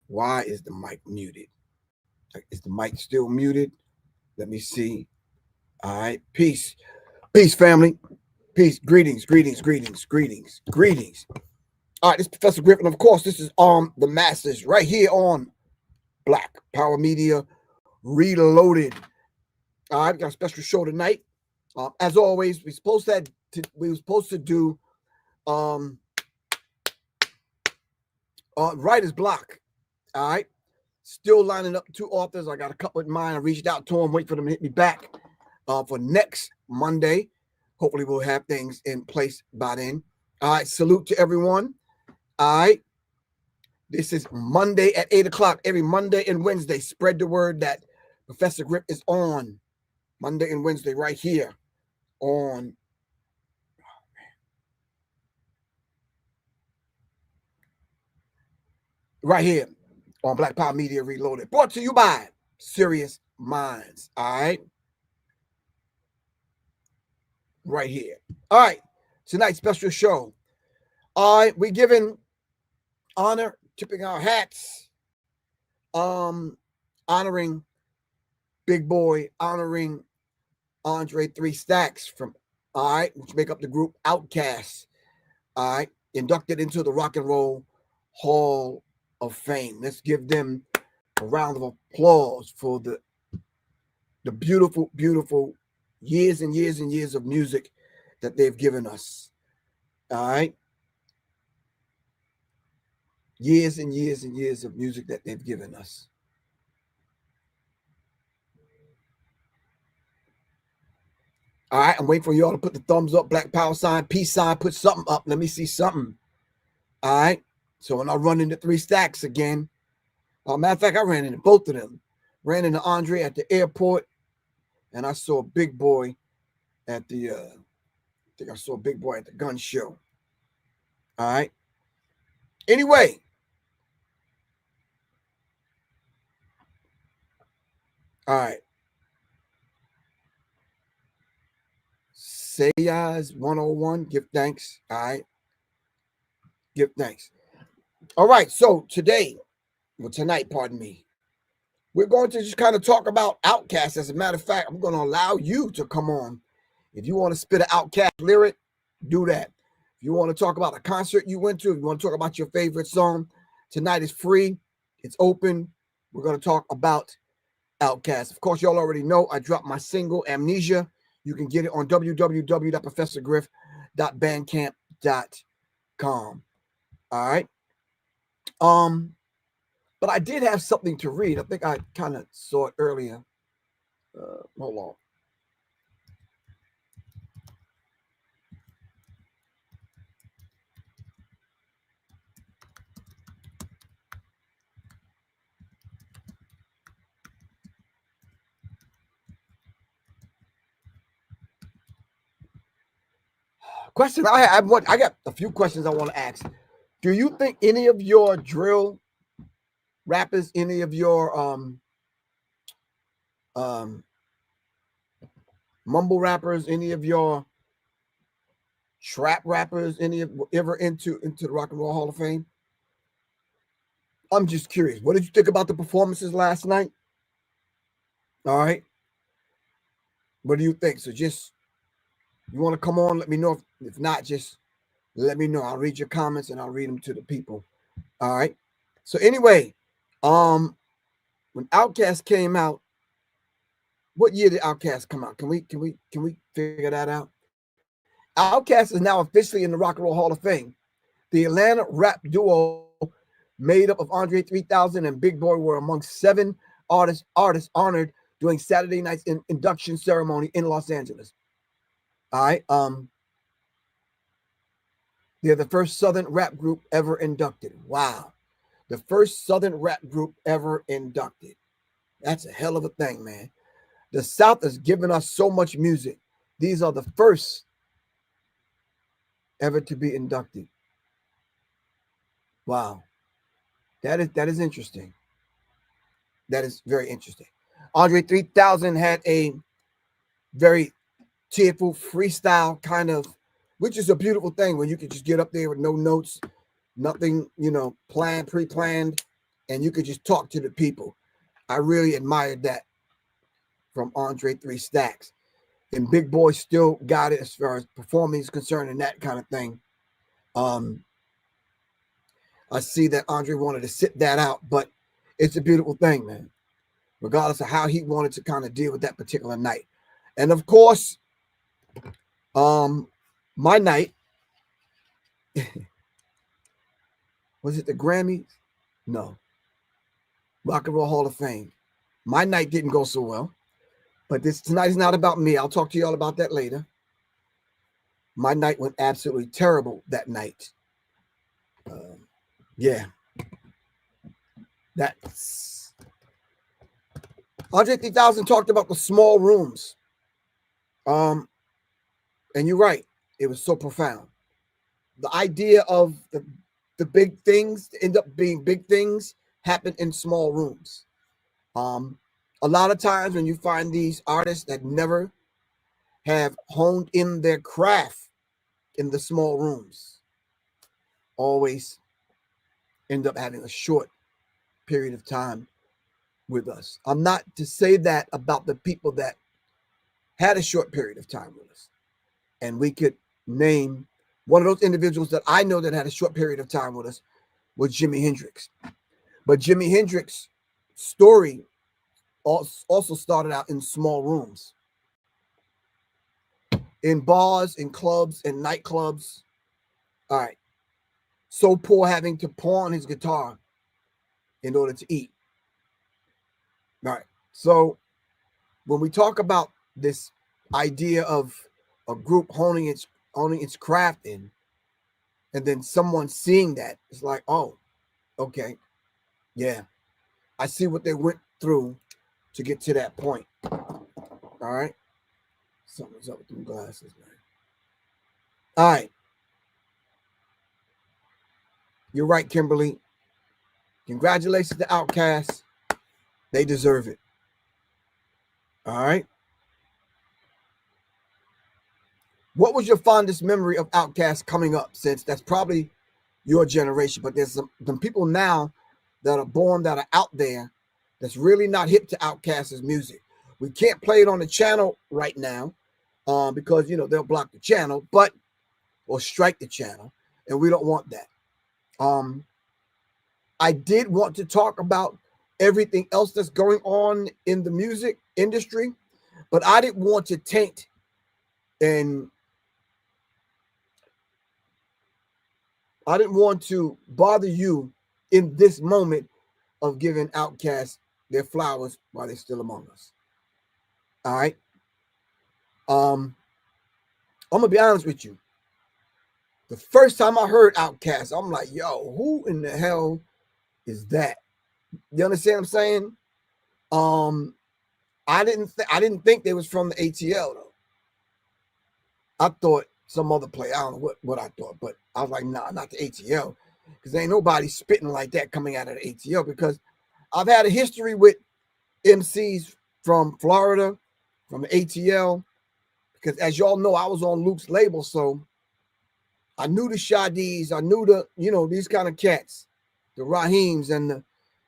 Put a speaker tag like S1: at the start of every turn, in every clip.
S1: Why is the mic muted? Is the mic still muted? Let me see. All right. Peace. Peace, family. Peace. Greetings, greetings, greetings, greetings, greetings. All right, this is Professor Griff, and of course, this is the Masters right here on Black Power Media Reloaded. All right, we got a special show tonight. As always, we were supposed to do writer's block. All right, still lining up 2 authors. I got a couple in mind. I reached out to them, wait for them to hit me back for next Monday. Hopefully, we'll have things in place by then. All right, salute to everyone. All right, this is Monday at 8 o'clock. Every Monday and Wednesday, spread the word that Professor Griff is on Monday and Wednesday right here on Black Power Media Reloaded. Brought to you by Serious Minds. All right. Right here. All right. Tonight's special show. All right. We're giving honor, tipping our hats, honoring Big Boy, honoring Andre 3 Stacks from, all right, which make up the group Outkast. All right. Inducted into the Rock and Roll Hall of Fame. Let's give them a round of applause for the beautiful, beautiful years and years and years of music that they've given us. All right. Years and years and years of music that they've given us. All right. I'm waiting for y'all to put the thumbs up, Black Power sign, peace sign, put something up. Let me see something. All right. So when I run into 3 Stacks again, matter of fact, I ran into both of them. Ran into Andre at the airport, and I saw Big Boy at the, I think I saw Big Boy at the gun show. All right. Anyway. All right. Sayas 101. Give thanks. All right. Give thanks. All right. So tonight, pardon me, we're going to just kind of talk about Outkast. As a matter of fact, I'm going to allow you to come on. If you want to spit an Outkast lyric, do that. If you want to talk about a concert you went to, if you want to talk about your favorite song, tonight is free. It's open. We're going to talk about Outkast. Of course, y'all already know I dropped my single, Amnesia. You can get it on www.professorgriff.bandcamp.com. All right. But I did have something to read. I think I kind of saw it earlier. Hold on. Question I have. I got a few questions I want to ask. Do you think any of your drill rappers, any of your mumble rappers, any of your trap rappers, any of ever into the Rock and Roll Hall of Fame? I'm just curious. What did you think about the performances last night? All right. What do you think? So just, you want to come on, let me know. If not, just let me know. I'll read your comments and I'll read them to the people. All right. So anyway, when Outkast came out, what year did Outkast come out? Can we figure that out? Outkast is now officially in the Rock and Roll Hall of Fame. The Atlanta rap duo made up of Andre 3000 and Big Boy were among 7 artists honored during Saturday night's induction ceremony in Los Angeles. All right. They're the first Southern rap group ever inducted. Wow. The first Southern rap group ever inducted. That's a hell of a thing, man. The South has given us so much music. These are the first ever to be inducted. Wow. That is interesting. That is very interesting. Andre 3000 had a very tearful freestyle kind of, which is a beautiful thing when you can just get up there with no notes, nothing, pre-planned. and you could just talk to the people. I really admired that from Andre 3 Stacks. And Big Boy still got it as far as performing is concerned and that kind of thing. I see that Andre wanted to sit that out, but it's a beautiful thing, man, regardless of how he wanted to kind of deal with that particular night. And of course, my night, was it the Grammys? No. Rock and Roll Hall of Fame. My night didn't go so well, but tonight is not about me. I'll talk to y'all about that later. My night went absolutely terrible that night. Yeah. That's Andre 3000 talked about the small rooms. And you're right. It was so profound. The idea of the big things end up being big things happen in small rooms. A lot of times when you find these artists that never have honed in their craft in the small rooms, always end up having a short period of time with us. I'm not to say that about the people that had a short period of time with us. And we could name one of those individuals that I know that had a short period of time with us was Jimi Hendrix. But Jimi Hendrix's story also started out in small rooms, in bars, in clubs, in nightclubs. All right. So poor having to pawn his guitar in order to eat. All right. So when we talk about this idea of a group honing its craft in, and then someone seeing that, it's like, oh, okay, yeah, I see what they went through to get to that point. All right. Something's up with them glasses, man. All right. You're right, Kimberly. Congratulations to Outkast. They deserve it. All right. What was your fondest memory of Outkast coming up? Since that's probably your generation, but there's some people now that are born that are out there that's really not hip to Outkast's music. We can't play it on the channel right now because, they'll block the channel, or strike the channel, and we don't want that. I did want to talk about everything else that's going on in the music industry, but I didn't want to taint and I didn't want to bother you in this moment of giving Outkast their flowers while they're still among us. All right. I'm gonna be honest with you. The first time I heard Outkast, I'm like, yo, who in the hell is that? You understand what I'm saying? I didn't think they was from the ATL though. I thought some other play. I don't know what I thought, but I was like, nah, not the ATL, because ain't nobody spitting like that coming out of the ATL. Because I've had a history with MCs from Florida, from the ATL, because as y'all know, I was on Luke's label, so I knew the Shadis, I knew these kind of cats, the Raheems, and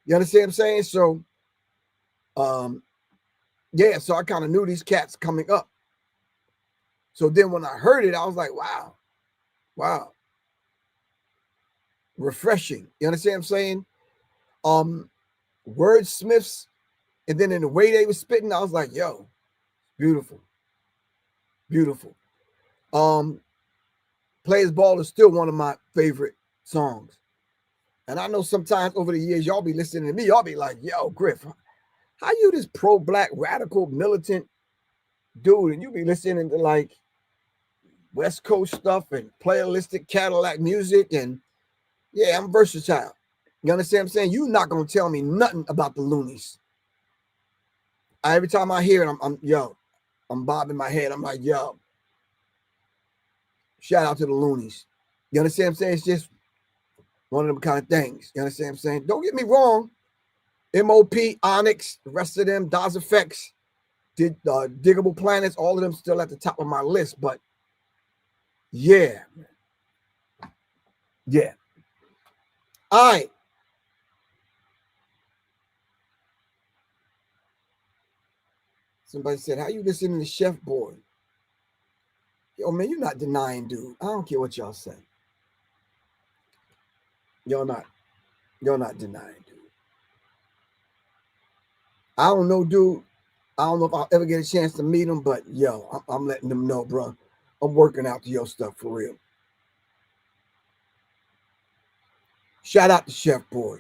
S1: you understand what I'm saying? So, yeah, so I kind of knew these cats coming up. So then when I heard it, I was like, wow, refreshing. You understand what I'm saying? Wordsmiths, and then in the way they were spitting, I was like, yo, beautiful. Players Ball is still one of my favorite songs. And I know sometimes over the years, y'all be listening to me, y'all be like, yo, Griff, how you this pro-black, radical, militant dude, and you be listening to like West Coast stuff and playalistic Cadillac music, and yeah, I'm versatile. You understand what I'm saying? You're not gonna tell me nothing about the Loonies. Every time I hear it, I'm bobbing my head. I'm like, yo, shout out to the Loonies. You understand what I'm saying? It's just one of them kind of things. You understand what I'm saying? Don't get me wrong. MOP, Onyx, the rest of them, Daz Effects, Diggable Planets, all of them still at the top of my list. But yeah. All right. Somebody said, how you listening to Chef Boy? Yo, man, you're not denying, dude. I don't care what y'all say. Y'all not denying, dude. I don't know, dude. I don't know if I'll ever get a chance to meet him, but yo, I'm letting them know, bro. I'm working out to your stuff for real. Shout out to Chef Boy.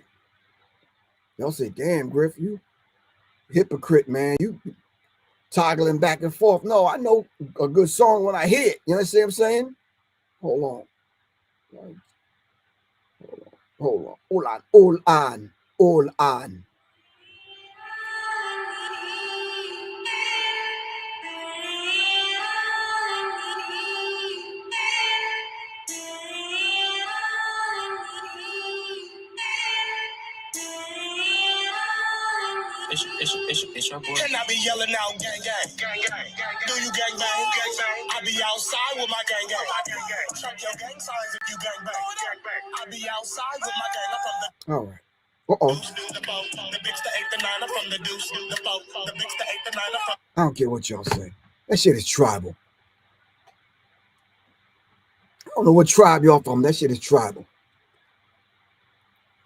S1: Y'all say, damn, Griff, you hypocrite, man. You toggling back and forth. No, I know a good song when I hear it. You understand what I'm saying? Hold on. Hold on.
S2: It's your boy. And I be yelling out, gang, gang, gang, gang, gang. Do you gang bang? Gang bang. I be outside with my gang, gang. Check your gang signs if you gang bang. I be outside with my gang. I'm from the.
S1: All right. Uh-oh.
S2: The big to 8 to 9. I'm from the deuce. The folk. The big to 8 to 9. I'm from.
S1: I don't care what y'all say. That shit is tribal. I don't know what tribe y'all from. That shit is tribal.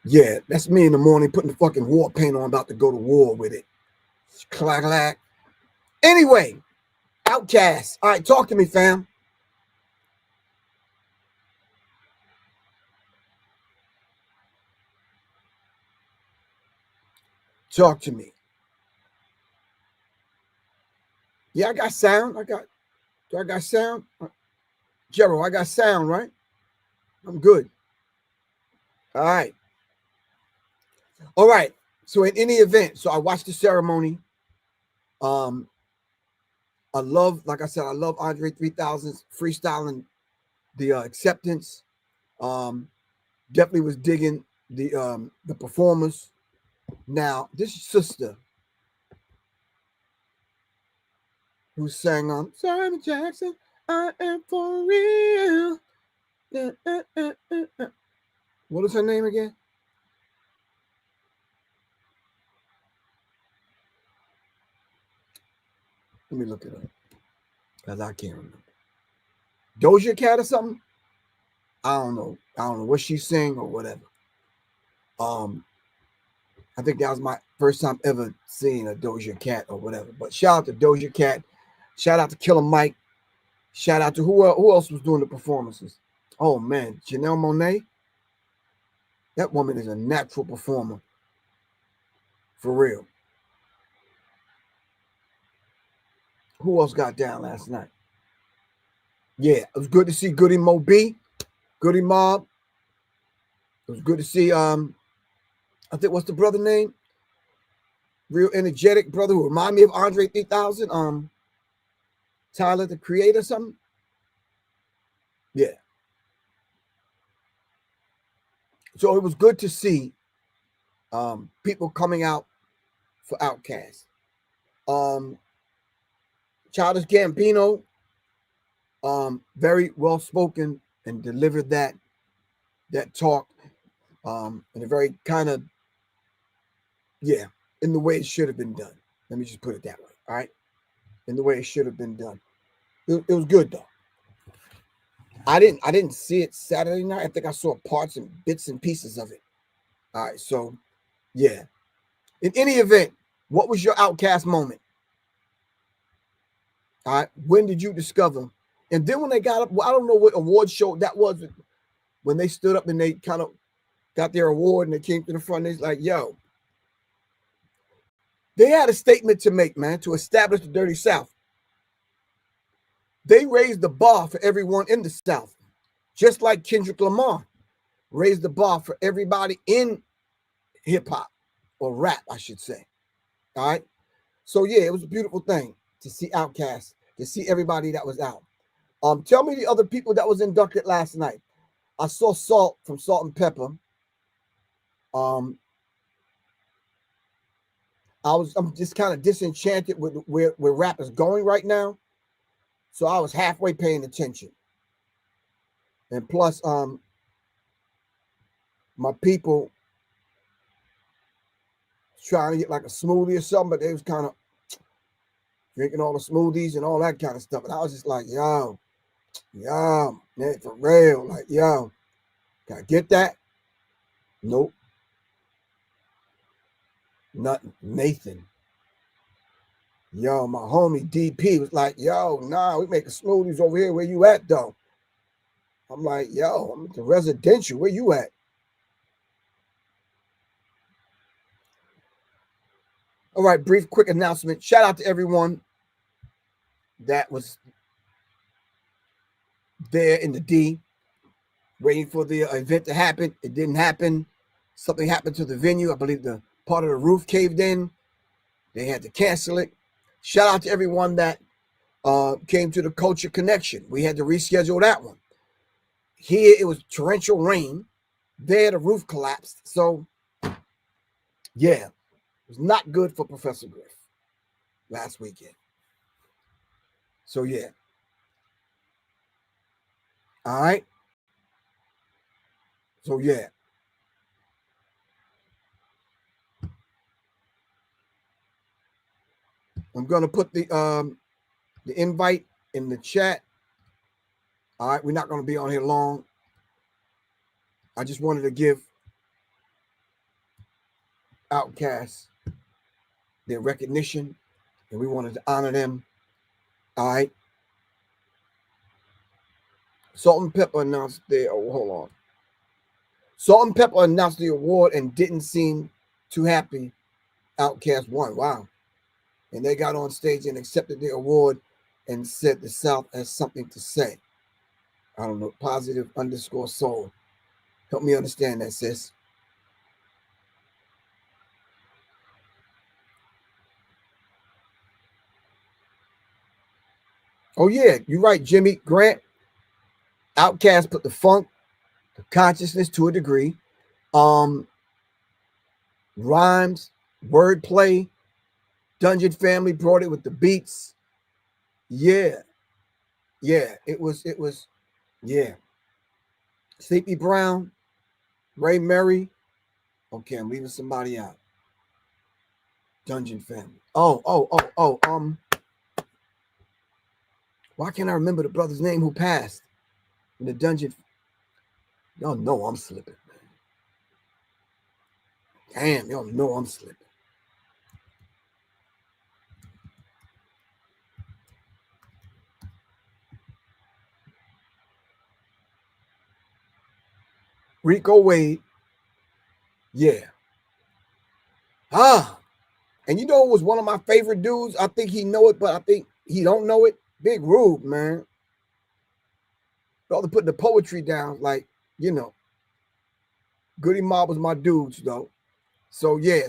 S1: Yeah, that's me in the morning putting the fucking war paint on, about to go to war with it. Clack, clack. Anyway, Outkast. All right, talk to me, fam. Talk to me. Yeah, I got sound. Do I got sound? Gerald, I got sound, right? I'm good. All right. All right. So in any event, so I watched the ceremony. I love, like I said, I love Andre 3000's freestyling, the acceptance. Definitely was digging the performers. Now, this sister who sang Simon Jackson, I am for real. What is her name again? Let me look it up, because I can't remember. Doja Cat or something? I don't know what she sang or whatever. I think that was my first time ever seeing a Doja Cat or whatever. But shout out to Doja Cat. Shout out to Killer Mike. Shout out to who else was doing the performances? Oh man, Janelle Monáe. That woman is a natural performer. For real. Who else got down last night? Yeah, it was good to see Goody Mo B, Goody Mob. It was good to see I think, what's the brother name? Real energetic brother who remind me of Andre 3000. Tyler, the Creator, something. Yeah. So it was good to see people coming out for Outkast. Childish Gambino, very well spoken and delivered that talk in a very kind of, yeah, in the way it should have been done. Let me just put it that way. All right, in the way it should have been done. It was good though. I didn't see it Saturday night. I think I saw parts and bits and pieces of it. All right, so yeah. In any event, what was your Outkast moment? All right, when did you discover? And then when they got up, well, I don't know what award show that was, when they stood up and they kind of got their award and they came to the front. It's like, yo, they had a statement to make, man, to establish the Dirty South. They raised the bar for everyone in the South, just like Kendrick Lamar raised the bar for everybody in hip hop or rap, I should say. All right. So yeah, it was a beautiful thing to see Outkast, to see everybody that was out. Tell me the other people that was inducted last night. I saw Salt from Salt and Pepper. I'm just kind of disenchanted with where rap is going right now. So I was halfway paying attention. And plus, my people trying to get like a smoothie or something, but they was kind of, drinking all the smoothies and all that kind of stuff. And I was just like, yo, man, for real. Like, yo, can I get that? Nope. Nothing. Nathan. Yo, my homie DP was like, yo, nah, we making smoothies over here. Where you at, though? I'm like, yo, I'm at the residential. Where you at? All right, brief, quick announcement. Shout out to everyone that was there in the D, waiting for the event to happen. It didn't happen. Something happened to the venue. I believe the part of the roof caved in. They had to cancel it. Shout out to everyone that came to the Culture Connection. We had to reschedule that one. Here it was torrential rain. There the roof collapsed. So, yeah, it was not good for Professor Griff last weekend. So, yeah. All right. So, yeah. I'm going to put the invite in the chat. All right. We're not going to be on here long. I just wanted to give Outkast their recognition, and we wanted to honor them. All right. Salt and Pepper announced their, hold on. Salt and Pepper announced the award and didn't seem too happy. Outkast won. Wow. And they got on stage and accepted the award and said the South has something to say. I don't know. Positive_soul. Help me understand that, sis. Oh, yeah. You're right, Jimmy Grant. Outkast put the funk, the consciousness to a degree. Rhymes, wordplay. Dungeon Family brought it with the beats. Yeah. Yeah. It was, yeah. Sleepy Brown, Ray Murray. Okay, I'm leaving somebody out. Dungeon Family. Oh. Why can't I remember the brother's name who passed in the dungeon? Y'all know I'm slipping, man. Damn, y'all know I'm slipping. Rico Wade. Yeah. And you know it was one of my favorite dudes. I think he know it, but I think he don't know it. Big Rube, man. Brother putting the poetry down, like, you know. Goody Mob was my dudes, though. So yeah.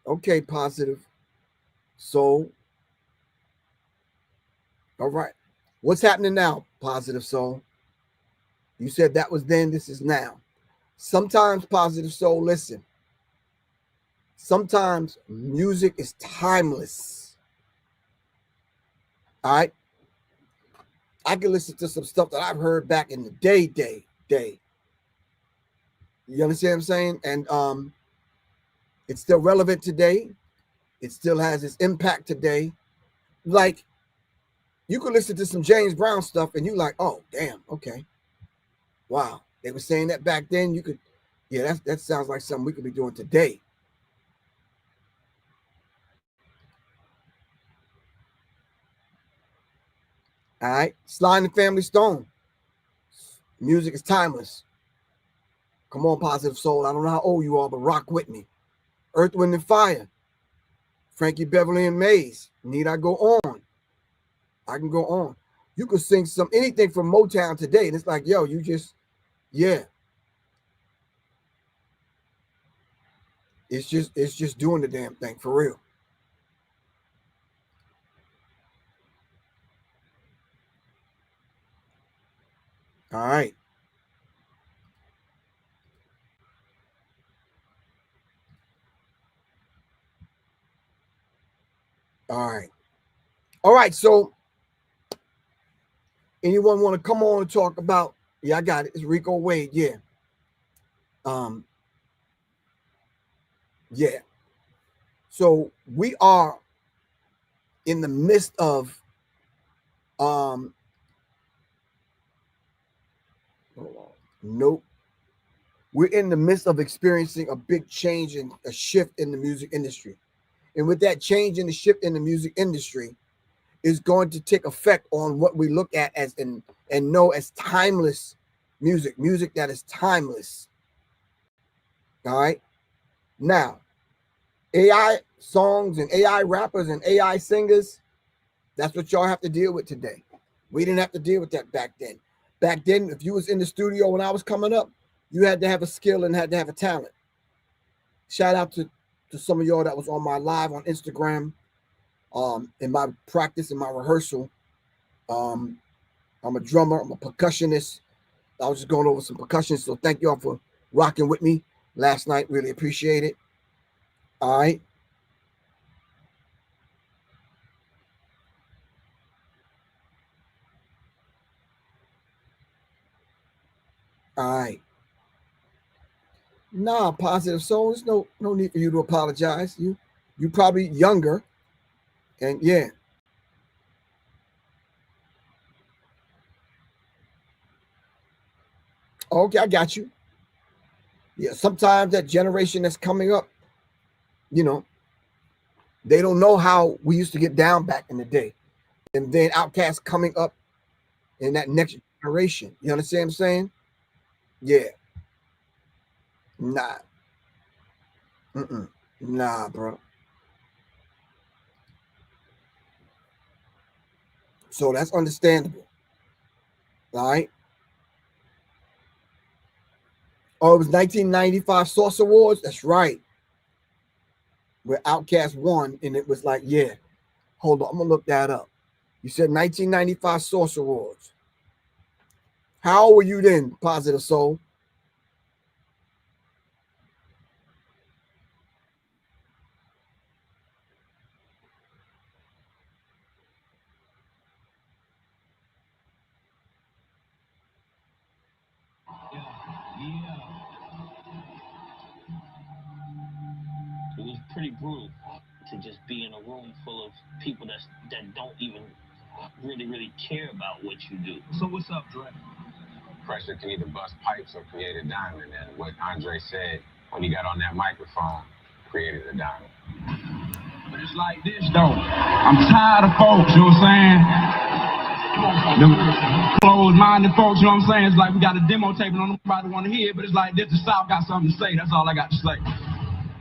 S1: Okay, Positive Soul. All right. What's happening now, Positive Soul? You said that was then, this is now. Sometimes, Positive Soul, listen. Sometimes music is timeless. All right. I can listen to some stuff that I've heard back in the day. You understand what I'm saying? And it's still relevant today. It still has its impact today. Like, you could listen to some James Brown stuff and you like, oh, damn, okay. Wow. They were saying that back then. You could, yeah, that sounds like something we could be doing today. All right. Sly and the Family Stone. Music is timeless. Come on, Positive Soul. I don't know how old you are, but rock with me. Earth, Wind, and Fire. Frankie Beverly and Mays. Need I go on? I can go on. You could sing anything from Motown today, and it's like, yo, you just, yeah. It's just doing the damn thing for real. All right. All right. All right. So Anyone want to come on and talk about? Yeah, I got it. It's Rico Wade. Yeah. Yeah. So we are in the midst of nope. We're in the midst of experiencing a big change and a shift in the music industry. And with that change in the shift in the music industry is going to take effect on what we look at as and know as timeless music that is timeless. All right. Now, AI songs and AI rappers and AI singers, that's what y'all have to deal with today. We didn't have to deal with that back then. Back then, if you was in the studio when I was coming up, you had to have a skill and had to have a talent. Shout out to some of y'all that was on my live on Instagram, in my practice, in my rehearsal. I'm a drummer, I'm a percussionist. I was just going over some percussion, so thank y'all for rocking with me last night. Really appreciate it. All right. All right. Nah, Positive Soul. There's no need for you to apologize. You probably younger, and yeah. Okay, I got you. Yeah, sometimes that generation that's coming up, you know, they don't know how we used to get down back in the day. And then Outkast coming up in that next generation. You understand what I'm saying? Yeah. Nah. Mm-mm. Nah, bro. So that's understandable. All right. Oh, it was 1995 Source Awards. That's right. Where Outkast won, and it was like, yeah. Hold on, I'm gonna look that up. You said 1995 Source Awards. How old were you then, Positive Soul?
S2: Yeah. It was pretty brutal to just be in a room full of people that don't even really care about what you do. So what's up, Dre?
S3: Pressure can either bust pipes or create a diamond, and what Andre said when he got on that microphone created a diamond.
S4: But it's like this though. I'm tired of folks, you know what I'm saying? Them closed-minded folks, you know what I'm saying? It's like we got a demo tape and nobody want to hear it, but it's like this, the South got something to say. That's all I got to say.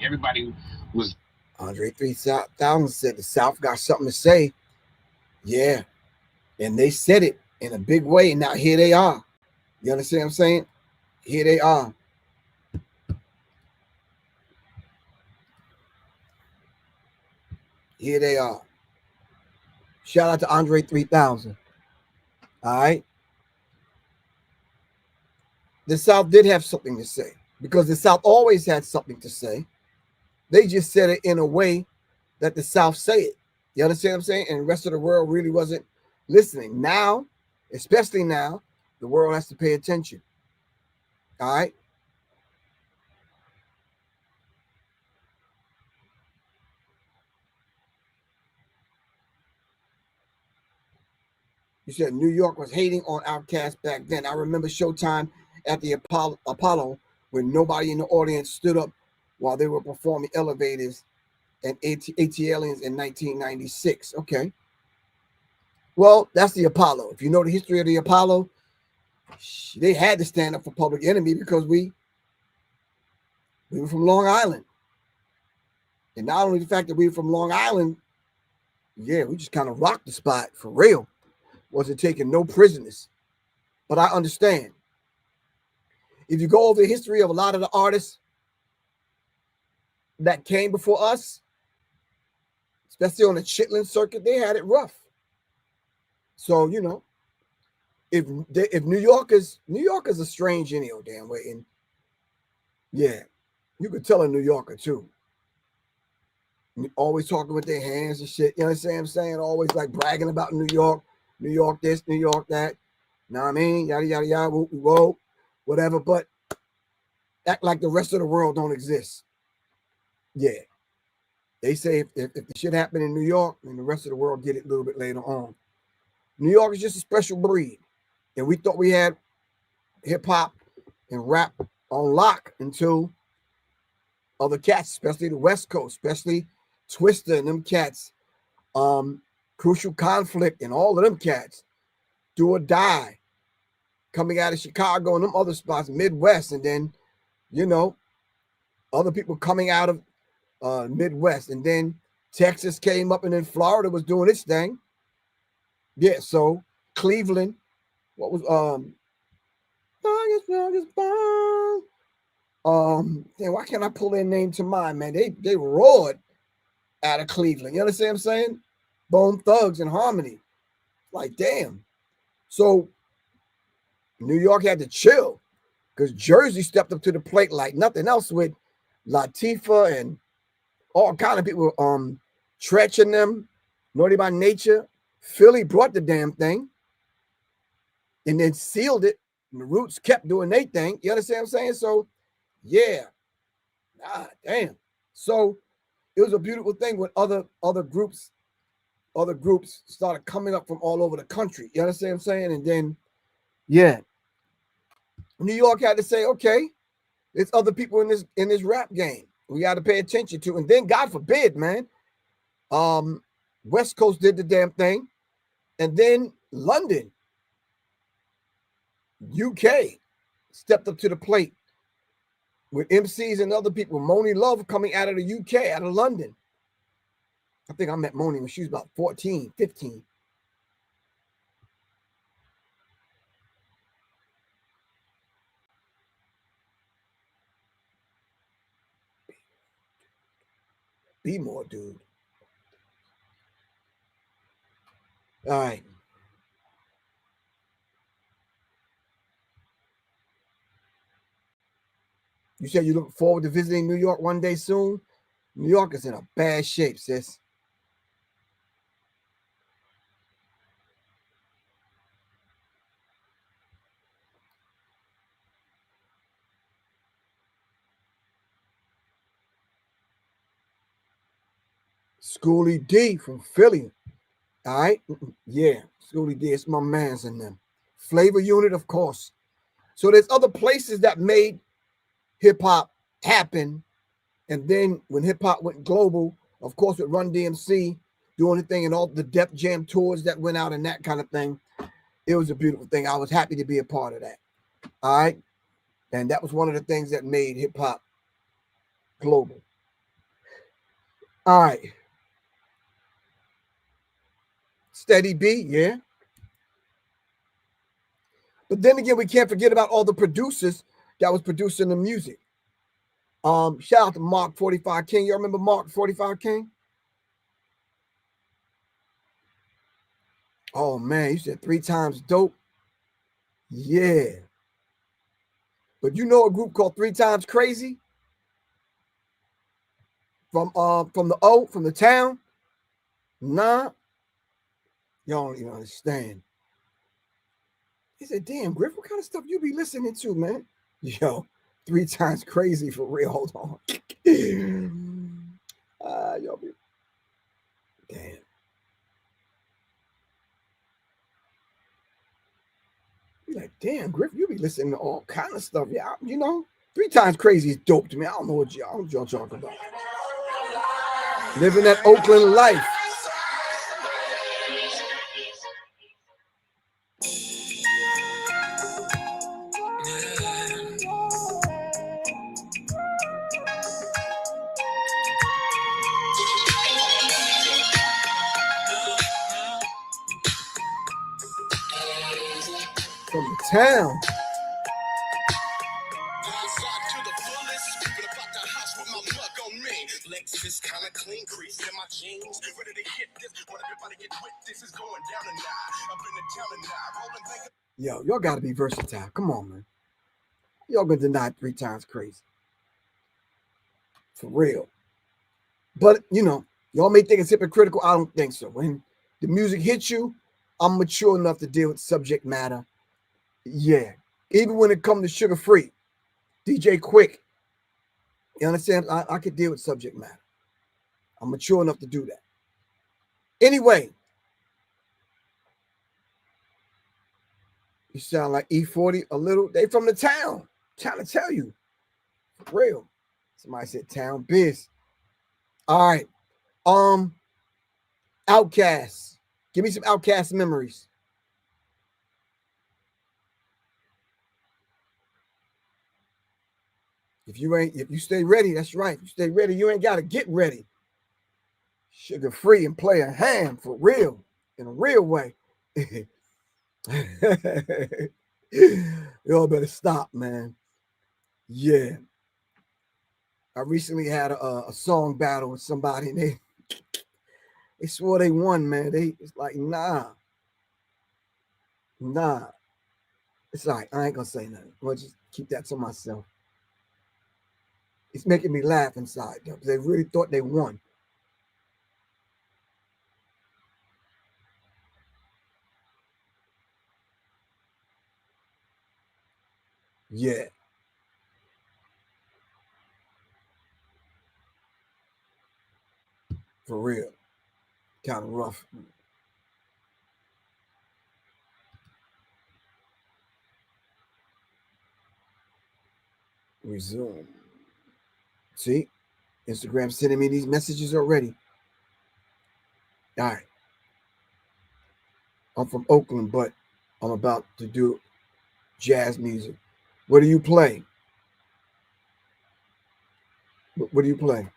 S3: Everybody was.
S1: Andre 3000 said the South got something to say. Yeah. And they said it in a big way. And now here they are. You understand what I'm saying? Here they are. Here they are. Shout out to Andre 3000. All right. The South did have something to say because the South always had something to say. They just said it in a way that the South say it. You understand what I'm saying? And the rest of the world really wasn't listening. Now, especially now, the world has to pay attention. All right. You said New York was hating on Outkast back then. I remember Showtime at the Apollo when nobody in the audience stood up while they were performing Elevators and ATLiens in 1996. Okay. Well, that's the Apollo. If you know the history of the Apollo, they had to stand up for Public Enemy because we were from Long Island. And not only the fact that we were from Long Island, yeah, we just kind of rocked the spot for real. Wasn't taking no prisoners. But I understand. If you go over the history of a lot of the artists that came before us, especially on the Chitlin circuit, they had it rough. So, you know, if New York is a strange any old damn way. And yeah, you could tell a New Yorker too. Always talking with their hands and shit. You know what I'm saying? Always like bragging about New York this, New York that. Know what I mean? Yada, yada, yada, whoa, whoa, whatever. But act like the rest of the world don't exist. Yeah. They say if the shit happened in New York, then the rest of the world get it a little bit later on. New York is just a special breed. And we thought we had hip hop and rap on lock until other cats, especially the West Coast, especially Twister and them cats, Crucial Conflict and all of them cats, Do or Die, coming out of Chicago and them other spots, Midwest, and then, you know, other people coming out of Midwest, and then Texas came up, and then Florida was doing its thing. Yeah, so Cleveland, what was damn, why can't I pull their name to mind, man? They roared out of Cleveland. You understand what I'm saying? Bone Thugs and Harmony. Like, damn. So New York had to chill because Jersey stepped up to the plate like nothing else with Latifah and all kind of people, Tretch and them, Naughty by Nature. Philly brought the damn thing and then sealed it. And the Roots kept doing their thing. You understand what I'm saying? So, yeah. Ah, damn. So it was a beautiful thing when other groups started coming up from all over the country. You understand what I'm saying? And then, yeah, New York had to say, okay, there's other people in this rap game we got to pay attention to. And then, God forbid, man, West Coast did the damn thing, and then London, UK, stepped up to the plate with MCs and other people. Moni Love coming out of the UK, out of London. I think I met Moni when she was about 14, 15. Be more, dude. All right. You said you look forward to visiting New York one day soon? New York is in a bad shape, sis. Schoolie D from Philly. All right. Yeah. Schoolie D. It's my man's in them. Flavor Unit, of course. So there's other places that made hip hop happen. And then when hip hop went global, of course, with Run DMC doing the thing and all the Def Jam tours that went out and that kind of thing, it was a beautiful thing. I was happy to be a part of that. All right. And that was one of the things that made hip hop global. All right. Steady B, yeah. But then again, we can't forget about all the producers that was producing the music. Shout out to Mark 45 King. You remember Mark 45 King? Oh man, you said 3 times dope. Yeah. But you know a group called 3 Times Crazy? From the town? Nah. Y'all don't even understand. He said, damn, Griff, what kind of stuff you be listening to, man? Yo, 3 Times Crazy for real. Hold on. Y'all be damn. Be like, damn, Griff, you be listening to all kind of stuff. Yeah, you know, 3 Times Crazy is dope to me. I don't know what y'all talking about. Living that Oakland life. From the town.
S2: Lexus kind of clean, crease in my jeans. Ready to hit this. Want everybody get with this. Is going down and now. Up in the town and now. Rolling back.
S1: Yo, y'all gotta be versatile. Come on, man. Y'all gonna deny 3 Times Crazy. For real. But you know, y'all may think it's hypocritical. I don't think so. When the music hits you, I'm mature enough to deal with subject matter Yeah. Even when it comes to sugar free, DJ Quick, you understand? I could deal with subject matter. I'm mature enough to do that. Anyway, you sound like E40 a little. They from the town. Trying to tell you. For real. Somebody said town biz. All right. Outkast. Give me some Outkast memories. If you stay ready, that's right. If you stay ready, you ain't gotta get ready. Sugar free and play a hand for real. In a real way. Y'all better stop, man. Yeah. I recently had a song battle with somebody and they swore they won, man. It's like, nah. It's all right. I ain't gonna say nothing. I'll just keep that to myself. It's making me laugh inside though, because they really thought they won. Yeah, for real. Kind of rough. Resume. See? Instagram sending me these messages already. All right. I'm from Oakland, but I'm about to do jazz music. What do you play? What do you play?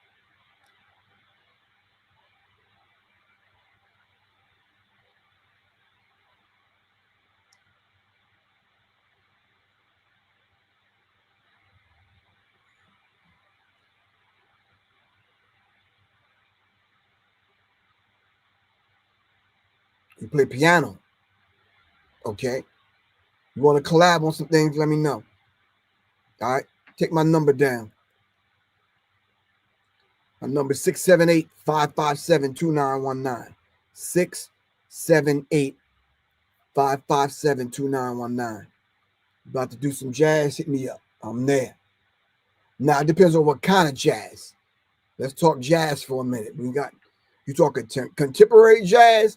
S1: You play piano. Okay. You want to collab on some things? Let me know. All right. Take my number down. My number is 678-557-2919. 678-557-2919. About to do some jazz, hit me up. I'm there. Now it depends on what kind of jazz. Let's talk jazz for a minute. You talking contemporary jazz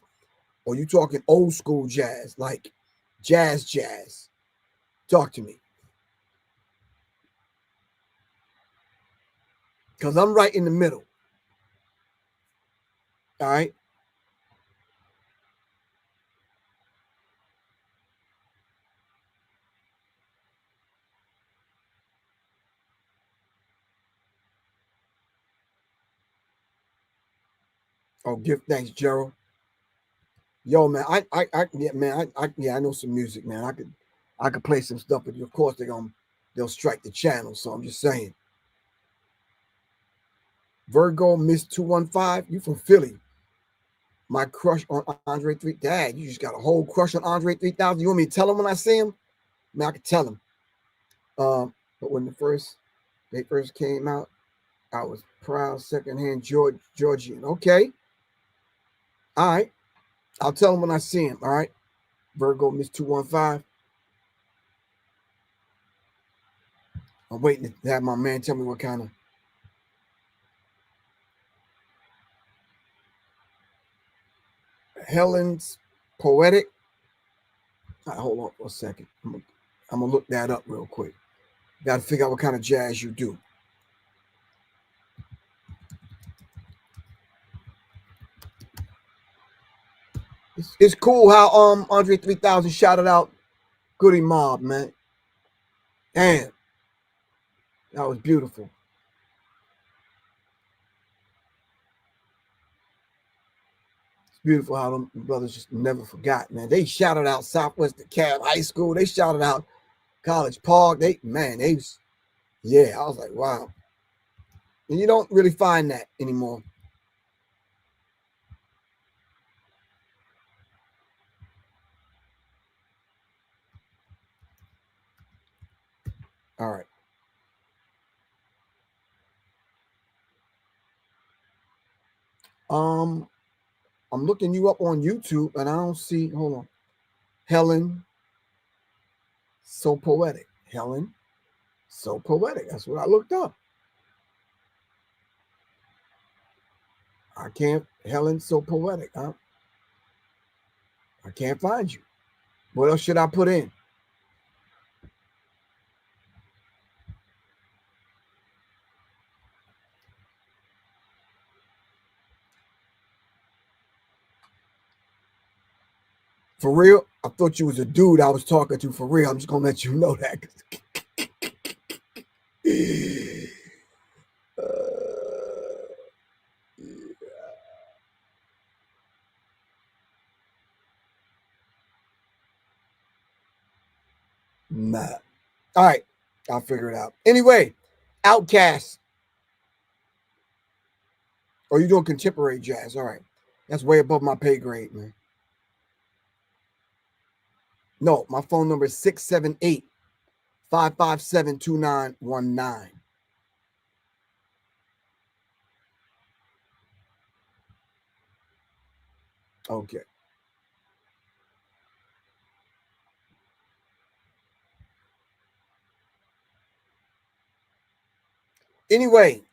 S1: or you talking old school jazz, like jazz. Talk to me. Because I'm right in the middle. All right. Oh, give thanks, Gerald. Yo, man, I know some music, man. I could play some stuff, but of course they'll strike the channel. So I'm just saying. Virgo Miss 215, you from Philly. My crush on Andre 3. Dad, you just got a whole crush on Andre 3000. You want me to tell him when I see him? Man, I can tell him. But when they first came out, I was proud secondhand Georgian. Okay. All right. I'll tell him when I see him. All right. Virgo Miss 215. I'm waiting to have my man tell me what kind of Helen's Poetic. All right, hold on for a second. I'm gonna look that up real quick. Got to figure out what kind of jazz you do. It's cool how Andre 3000 shouted out Goody Mob, man. Damn, that was beautiful. It's beautiful how them brothers just never forgot, man. They shouted out Southwest DeKalb High School. They shouted out College Park. Yeah, I was like, wow. And you don't really find that anymore. All right. I'm looking you up on YouTube and I don't see, hold on. Helen So poetic. Helen, so poetic. That's what I looked up. I can't. Helen, so poetic. Huh? I can't find you. What else should I put in? For real? I thought you was a dude I was talking to. For real, I'm just gonna let you know that. Nah. All right, I'll figure it out. Anyway, Outkast. Oh, you doing contemporary jazz? All right, that's way above my pay grade, man. No, my phone number is 678-557-2919. Okay. Anyway,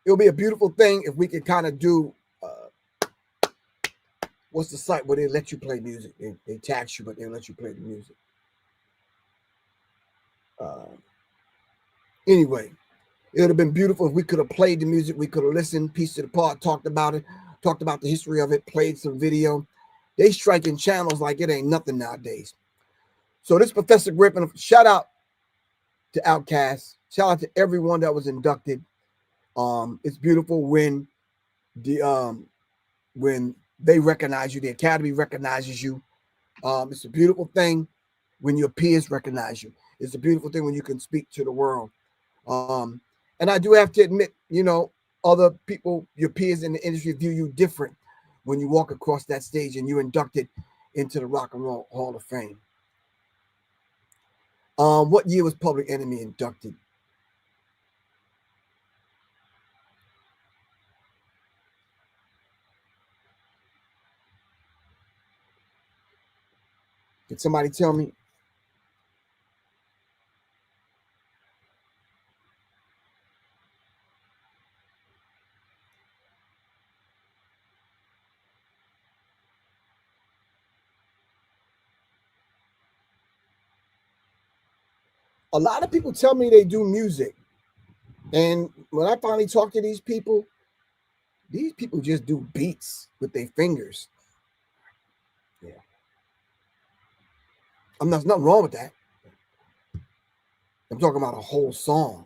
S1: it'll be a beautiful thing if we can kind of do what's the site where they let you play music? They tax you, but they let you play the music. Anyway, it would have been beautiful if we could have played the music. We could have listened, pieced it apart, talked about it, talked about the history of it, played some video. They striking channels like it ain't nothing nowadays. So this Professor Griff, and shout out to Outkast. Shout out to everyone that was inducted. It's beautiful when they recognize you, the Academy recognizes you. It's a beautiful thing when your peers recognize you. It's a beautiful thing when you can speak to the world. And I do have to admit, other people, your peers in the industry view you different when you walk across that stage and you're inducted into the Rock and Roll Hall of Fame. What year was Public Enemy inducted? Did somebody tell me? A lot of people tell me they do music. And when I finally talk to these people just do beats with their fingers. Yeah. There's nothing wrong with that. I'm talking about a whole song,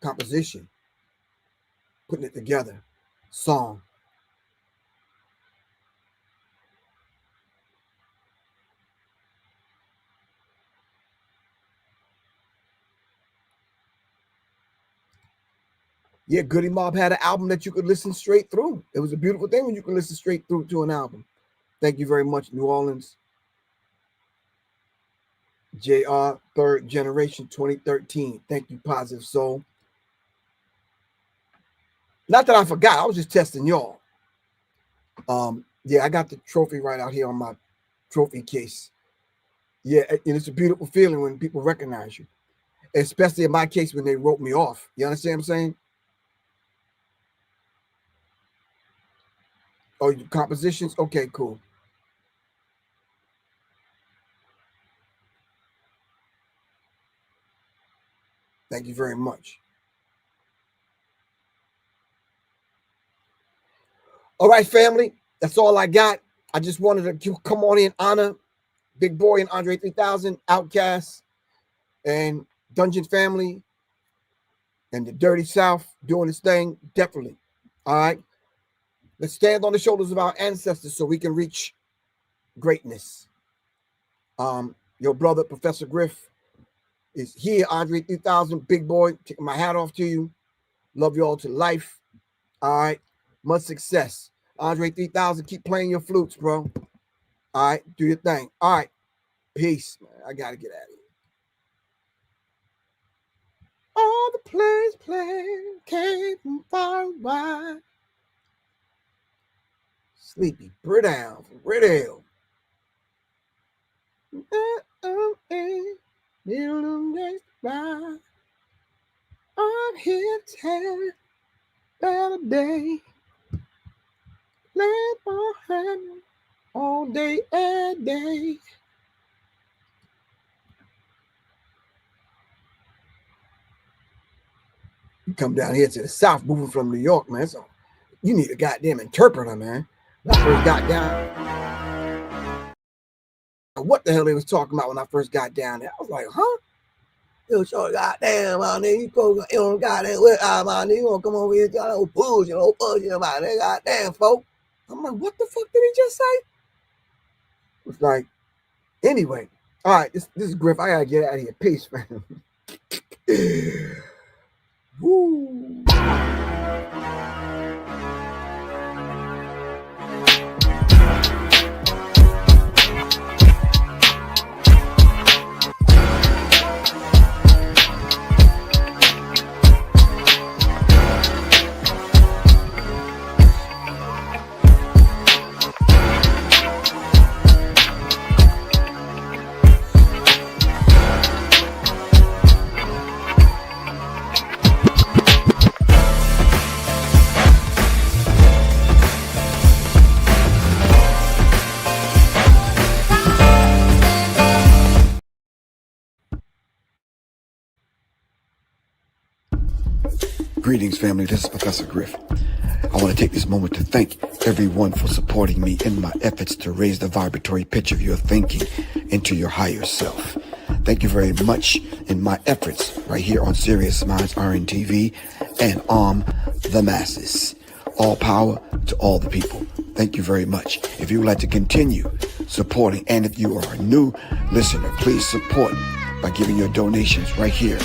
S1: composition, putting it together, song. Yeah, Goody Mob had an album that you could listen straight through. It was a beautiful thing when you could listen straight through to an album. Thank you very much, New Orleans. JR, Third Generation 2013. Thank you, Positive Soul. Not that I forgot. I was just testing y'all. Yeah, I got the trophy right out here on my trophy case. Yeah, and it's a beautiful feeling when people recognize you, especially in my case when they wrote me off. You understand what I'm saying? Oh, compositions? Okay, cool. Thank you very much. All right, family. That's all I got. I just wanted to come on in, honor Big Boy and Andre 3000, Outkast, and Dungeon Family, and the Dirty South doing this thing. Definitely. All right. Let's stand on the shoulders of our ancestors so we can reach greatness. Your brother, Professor Griff, is here. Andre 3000, Big Boy, taking my hat off to you. Love you all to life. All right. Much success. Andre 3000, keep playing your flutes, bro. All right. Do your thing. All right. Peace. Man, I got to get out of here. All the players playing came from far and wide. Sleepy, Brit down, Brit Hill. Million days by. I'm here to tell better day. Lay my hand all day and day. You come down here to the South, moving from New York, man. So you need a goddamn interpreter, man. When I first got down, what the hell they was talking about when I first got down there? I was like, huh? Yo, sure, goddamn, my nigga, you go, you know, goddamn, my nigga, you gonna come over here, got no bullshit, no bullshit, my nigga, goddamn, folk. I'm like, what the fuck did he just say? It's like, anyway, all right, this is Griff. I gotta get out of here. Peace, man. Woo. Greetings, family. This is Professor Griff. I want to take this moment to thank everyone for supporting me in my efforts to raise the vibratory pitch of your thinking into your higher self. Thank you very much in my efforts right here on Serious Minds RNTV and Arm the Masses. All power to all the people. Thank you very much. If you would like to continue supporting, and if you are a new listener, please support by giving your donations right here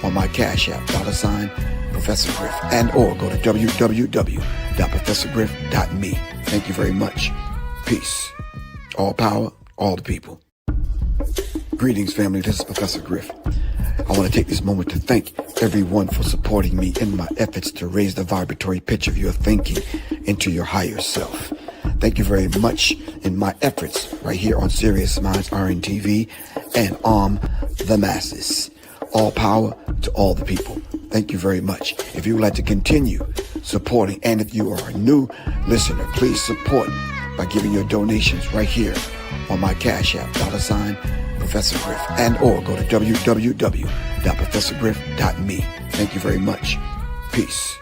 S1: on my Cash App, $, Professor Griff, and or go to www.professorgriff.me. Thank you very much. Peace. All power, all the people. Greetings, family. This is Professor Griff. I want to take this moment to thank everyone for supporting me in my efforts to raise the vibratory pitch of your thinking into your higher self. Thank you very much in my efforts right here on Serious Minds RNTV and Arm the Masses. All power to all the people. Thank you very much. If you would like to continue supporting, and if you are a new listener, please support by giving your donations right here on my Cash App, $, Professor Griff, and or go to www.professorgriff.me. Thank you very much. Peace.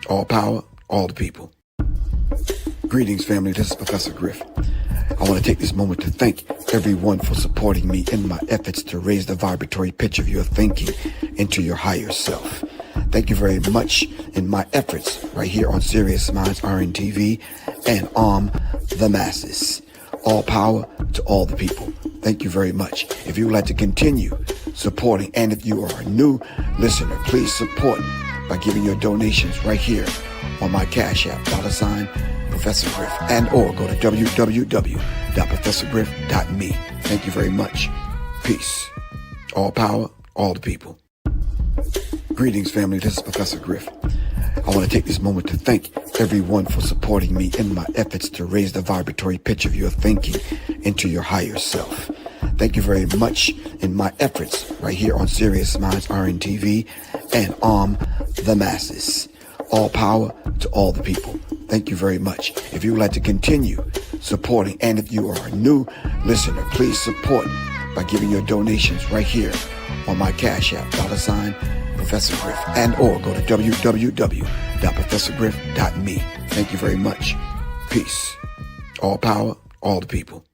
S1: All power, all the people. Greetings, family. This is Professor Griff. I want to take this moment to thank everyone for supporting me in my efforts to raise the vibratory pitch of your thinking into your higher self. Thank you very much in my efforts right here on Serious Minds RNTV and Arm the Masses. All power to all the people. Thank you very much. If you would like to continue supporting, and if you are a new listener, please support by giving your donations right here on my Cash App, $, Professor Griff, and or go to www.professorgriff.me. Thank you very much. Peace. All power, all the people. Greetings, family. This is Professor Griff. I want to take this moment to thank everyone for supporting me in my efforts to raise the vibratory pitch of your thinking into your higher self. Thank you very much in my efforts right here on Serious Minds RNTV and Arm the Masses. All power to all the people. Thank you very much. If you would like to continue supporting, and if you are a new listener, please support by giving your donations right here on my Cash App, $, Professor Griff, and or go to www.professorgriff.me. Thank you very much. Peace. All power, all the people.